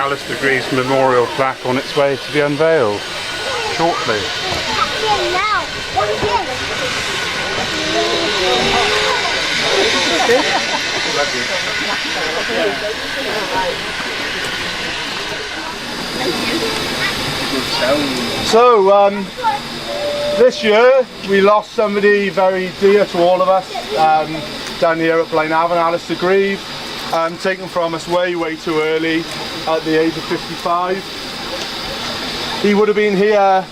Alistair Grieve's memorial plaque on its way to be unveiled shortly. So this year we lost somebody very dear to all of us down here at Blaenavon, Alistaire Grieve, taken from us way too early at the age of 55. He would have been here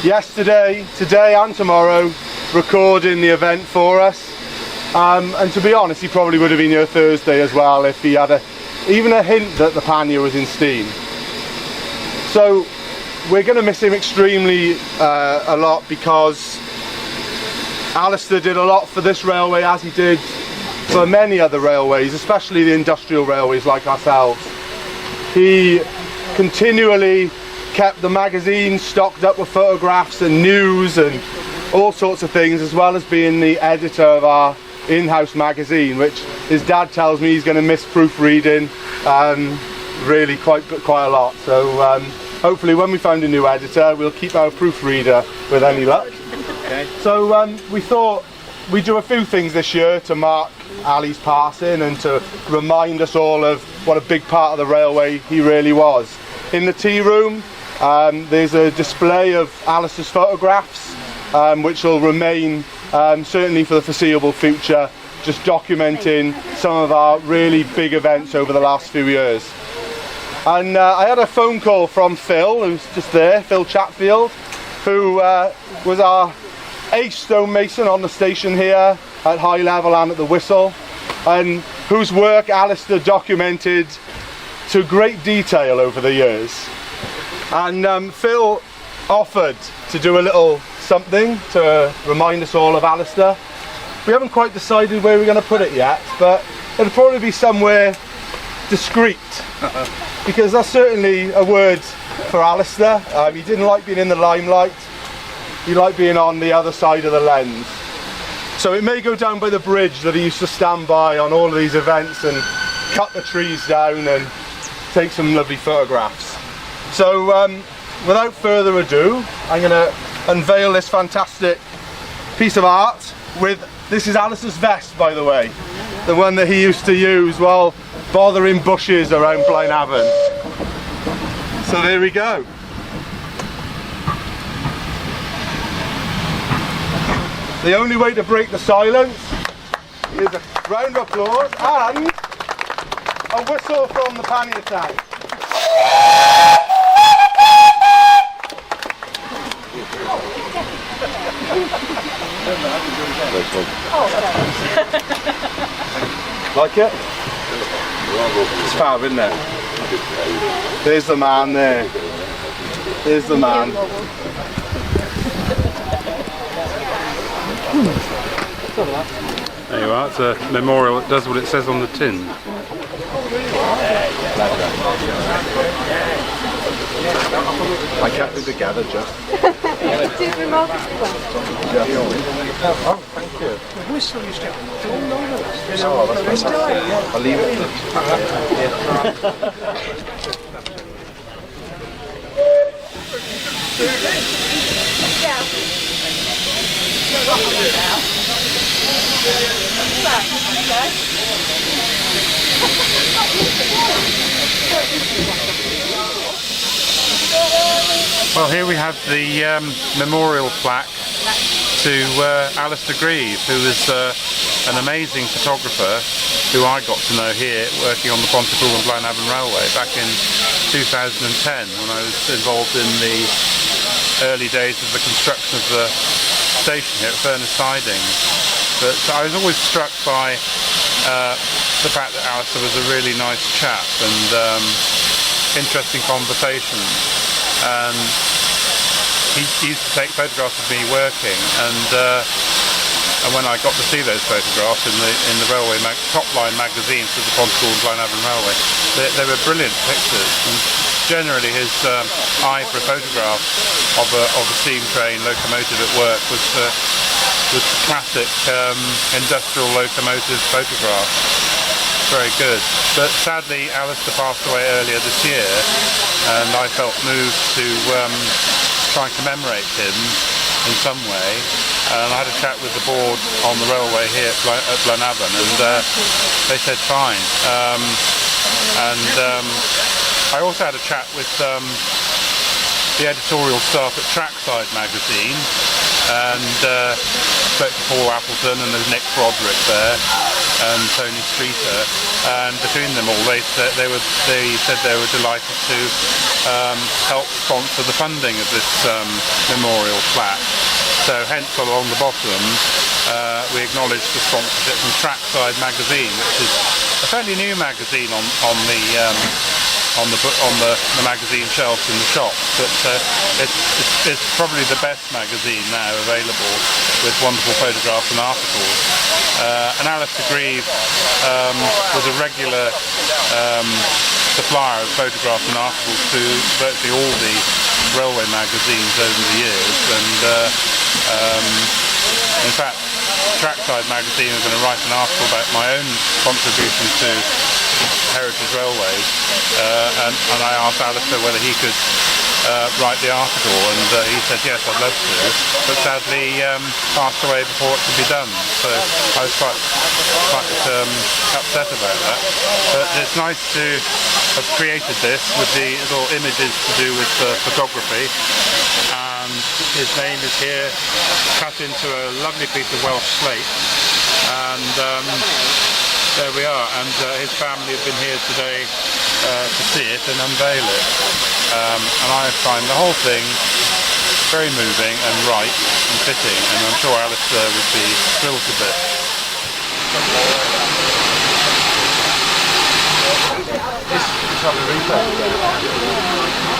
yesterday, today and tomorrow recording the event for us, and to be honest he probably would have been here Thursday as well if he had even a hint that the pannier was in steam. So we're going to miss him extremely a lot, because Alistair did a lot for this railway, as he did for many other railways, especially the industrial railways like ourselves. He continually kept the magazine stocked up with photographs and news and all sorts of things, as well as being the editor of our in-house magazine, which his dad tells me he's going to miss proofreading really quite a lot. So hopefully when we find a new editor we'll keep our proofreader with any luck. Okay. So we thought we'd do a few things this year to mark Ali's passing and to remind us all of what a big part of the railway he really was. In the tea room there's a display of Alistair's photographs which will remain certainly for the foreseeable future, just documenting some of our really big events over the last few years. And I had a phone call from Phil, who's just there, Phil Chatfield, who was our ace stonemason on the station here at High Level and at the Whistle, and whose work Alistair documented to great detail over the years. And Phil offered to do a little something to remind us all of Alistair. We haven't quite decided where we're going to put it yet, but it'll probably be somewhere discreet, because that's certainly a word for Alistair. He didn't like being in the limelight, he liked being on the other side of the lens. So it may go down by the bridge that he used to stand by on all of these events and cut the trees down and take some lovely photographs. So without further ado, I'm going to unveil this fantastic piece of art with, this is Alistair's vest, by the way, the one that he used to use while bothering bushes around Blaenavon. So there we go. The only way to break the silence is a round of applause and a whistle from the pannier tank. Like it? It's fab, isn't it? There's the man there. There's the man. There you are, it's a memorial that does what it says on the tin. I kept it together just. Did remarkably well. Oh, thank you. The whistle you still don't know this. Oh, that's nice. I'll leave it. Well, here we have the memorial plaque to Alistair Grieve, who was an amazing photographer who I got to know here working on the Ponypool Blaenavon Railway back in 2010, when I was involved in the early days of the construction of the station here at Furness Sidings. But I was always struck by the fact that Alistair was a really nice chap and interesting conversations. And he used to take photographs of me working, and when I got to see those photographs in the railway top line magazines of the Ponypool Blaenavon Railway, they were brilliant pictures. And generally, his eye for a photograph of a steam train locomotive at work was the classic industrial locomotive photograph. very good. But sadly, Alistair passed away earlier this year, and I felt moved to try and commemorate him in some way. And I had a chat with the board on the railway here at Blaenavon, and they said fine. I also had a chat with the editorial staff at Trackside magazine, and spoke to Paul Appleton and there's Nick Broderick there and Tony Streeter, and between them all they said they were delighted to help sponsor the funding of this memorial plaque. So hence along the bottom we acknowledge the sponsorship from Trackside magazine, which is a fairly new magazine on the magazine shelves in the shops, but it's probably the best magazine now available, with wonderful photographs and articles. And Alistair Grieve was a regular supplier of photographs and articles to virtually all the railway magazines over the years, and in fact Trackside magazine is going to write an article about my own contribution to Heritage Railways, and I asked Alistair whether he could write the article, and he said yes, I'd love to, but sadly passed away before it could be done, so I was quite upset about that. But it's nice to have created this with the little images to do with photography, and his name is here cut into a lovely piece of Welsh slate, and there we are, and his family have been here today to see it and unveil it, and I find the whole thing very moving and right and fitting, and I'm sure Alistair would be thrilled to bits. This is how we replay.